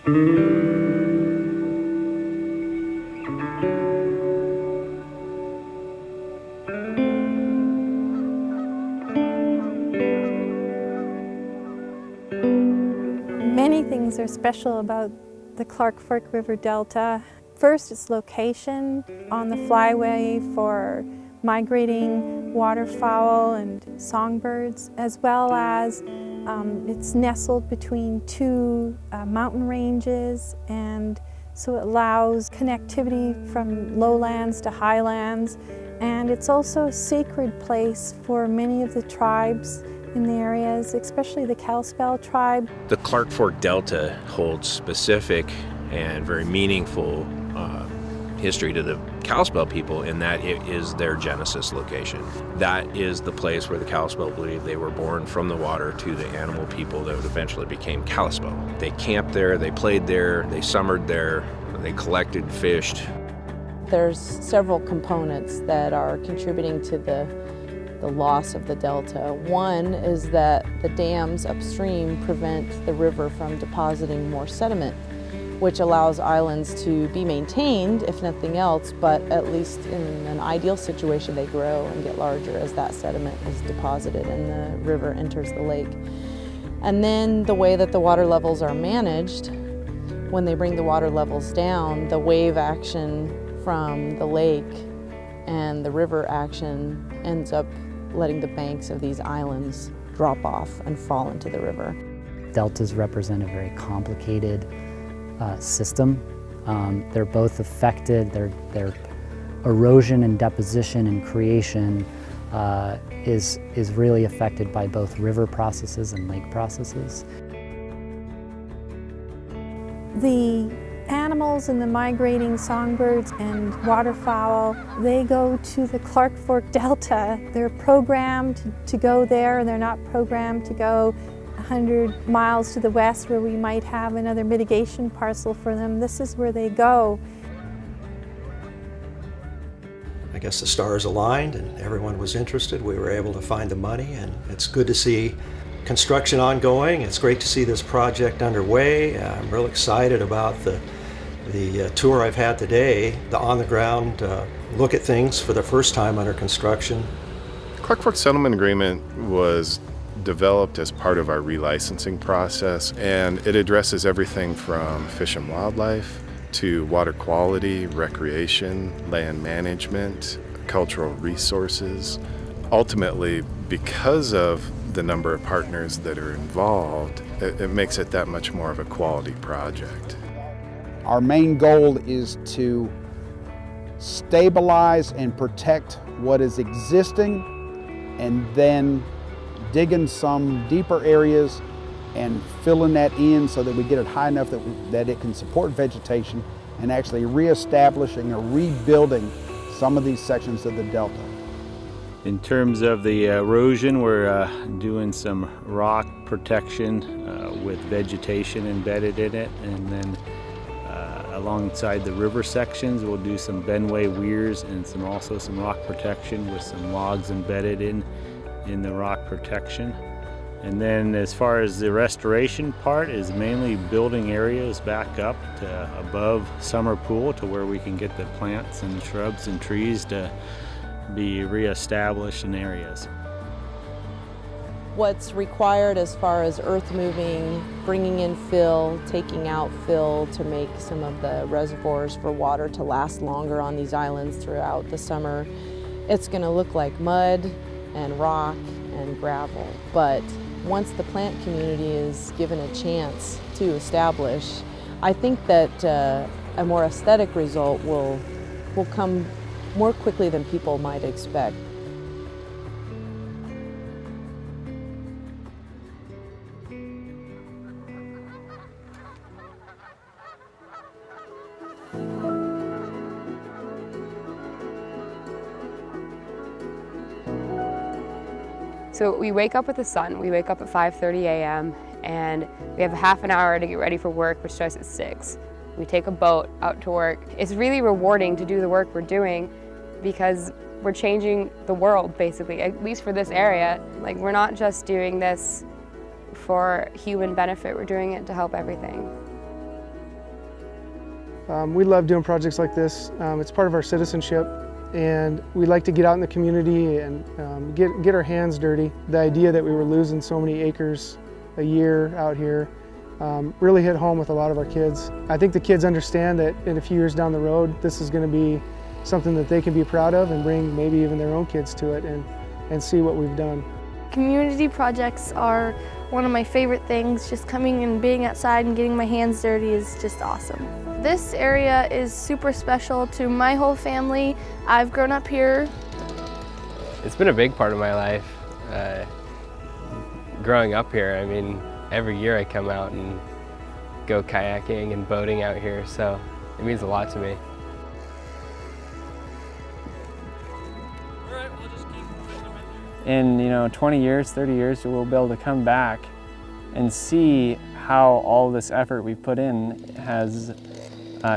Many things are special about the Clark Fork River Delta. First, its location on the flyway for migrating waterfowl and songbirds, as well as it's nestled between two mountain ranges, and so it allows connectivity from lowlands to highlands. And it's also a sacred place for many of the tribes in the areas, especially the Kalispel tribe. The Clark Fork Delta holds specific and very meaningful history to the Kalispel people in that it is their genesis location. That is the place where the Kalispel believe they were born from the water to the animal people that eventually became Kalispel. They camped there, they played there, they summered there, they collected, fished. There's several components that are contributing to the loss of the delta. One is that the dams upstream prevent the river from depositing more sediment, which allows islands to be maintained, if nothing else, but at least in an ideal situation they grow and get larger as that sediment is deposited and the river enters the lake. And then the way that the water levels are managed, when they bring the water levels down, the wave action from the lake and the river action ends up letting the banks of these islands drop off and fall into the river. Deltas represent a very complicated system. They're both affected, their erosion and deposition and creation is really affected by both river processes and lake processes. The animals and the migrating songbirds and waterfowl, they go to the Clark Fork Delta. They're programmed to go there, and they're not programmed to go 100 miles to the west where we might have another mitigation parcel for them. This is where they go. I guess the stars aligned and everyone was interested. We were able to find the money, and it's good to see construction ongoing. It's great to see this project underway. I'm real excited about the tour I've had today, the on-the-ground look at things for the first time under construction. Clark Fork Settlement Agreement was developed as part of our relicensing process, and it addresses everything from fish and wildlife to water quality, recreation, land management, cultural resources. Ultimately, because of the number of partners that are involved, it makes it that much more of a quality project. Our main goal is to stabilize and protect what is existing, and then dig in some deeper areas and filling that in so that we get it high enough that it can support vegetation, and actually reestablishing or rebuilding some of these sections of the delta. In terms of the erosion, we're doing some rock protection with vegetation embedded in it, and then alongside the river sections we'll do some bendway weirs and also some rock protection with some logs embedded in the rock protection. And then as far as the restoration part is mainly building areas back up to above summer pool to where we can get the plants and shrubs and trees to be reestablished in areas. What's required as far as earth moving, bringing in fill, taking out fill to make some of the reservoirs for water to last longer on these islands throughout the summer. It's going to look like mud and rock and gravel, but once the plant community is given a chance to establish, I think that a more aesthetic result will come more quickly than people might expect. So we wake up with the sun. We wake up at 5:30 a.m. and we have a half an hour to get ready for work, which starts at 6. We take a boat out to work. It's really rewarding to do the work we're doing because we're changing the world, basically, at least for this area. Like, we're not just doing this for human benefit, we're doing it to help everything. We love doing projects like this. It's part of our citizenship, and we like to get out in the community and get our hands dirty. The idea that we were losing so many acres a year out here really hit home with a lot of our kids. I think the kids understand that in a few years down the road, this is going to be something that they can be proud of and bring maybe even their own kids to it and see what we've done. Community projects are one of my favorite things. Just coming and being outside and getting my hands dirty is just awesome. This area is super special to my whole family. I've grown up here. It's been a big part of my life. Growing up here, I mean, every year I come out and go kayaking and boating out here, so it means a lot to me. In 20 years, 30 years, we'll be able to come back and see how all this effort we put in has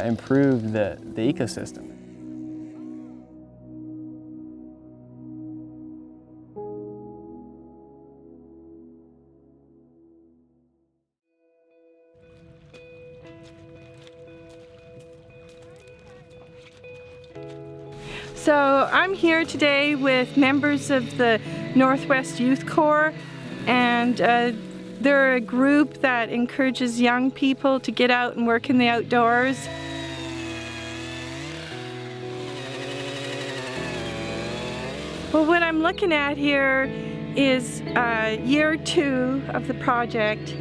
improved the ecosystem. So I'm here today with members of the Northwest Youth Corps, and they're a group that encourages young people to get out and work in the outdoors. Well, what I'm looking at here is year 2 of the project,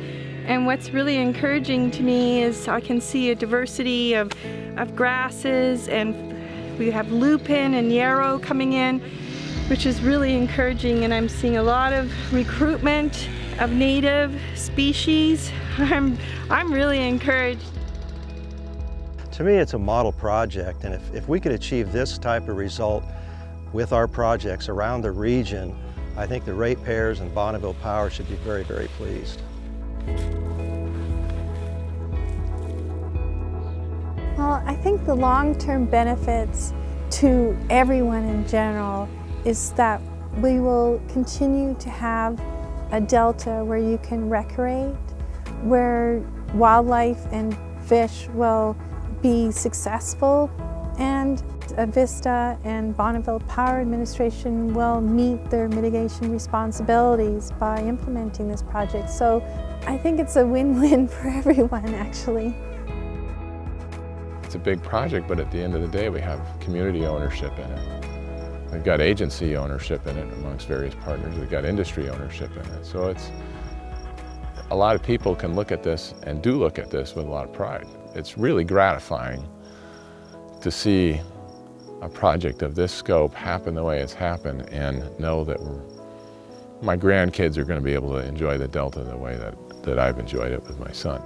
and what's really encouraging to me is I can see a diversity of grasses, and we have lupin and yarrow coming in, which is really encouraging, and I'm seeing a lot of recruitment of native species. I'm really encouraged. To me, it's a model project, and if we could achieve this type of result with our projects around the region, I think the ratepayers and Bonneville Power should be very, very pleased. Well, I think the long-term benefits to everyone in general is that we will continue to have a delta where you can recreate, where wildlife and fish will be successful, and Avista and Bonneville Power Administration will meet their mitigation responsibilities by implementing this project. So I think it's a win-win for everyone, actually. It's a big project, but at the end of the day, we have community ownership in it. We've got agency ownership in it amongst various partners. We've got industry ownership in it. So a lot of people can look at this and do look at this with a lot of pride. It's really gratifying to see a project of this scope happen the way it's happened and know that my grandkids are going to be able to enjoy the Delta the way that I've enjoyed it with my son.